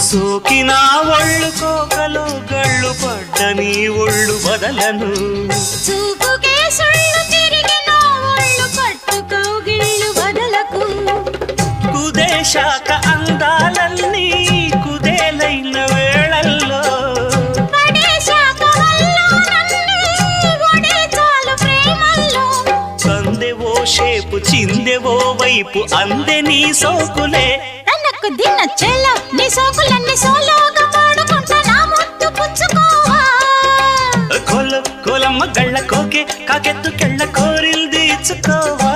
సోకిన ఒళ్ళు కోకలు గళ్ళు పడ్డ నీ ఒళ్ళు వదలను చూపుకే సుళ్ళు తిరిగిన ఒళ్ళు పట్టుకో గిళ్ళు వదలకు కుదేశాక అందాలన్నీ కుదేలైన వేళల్లో పడేశాక వల్లోనన్నీ ఒడే చాలు ప్రేమల్లో సందెవో షేపు చిందెవో వైపు అందే నీ సోకులే తనకు దిన చెల్ల నీ సోకులన్నీ సోలోగా పాడుకుంటా నా ముద్దు పుచ్చుకోవా కొలమ్మ గళ్ళ కోకే కాకెత్తు కెళ్ళ కోరిల్ తీర్చుకోవా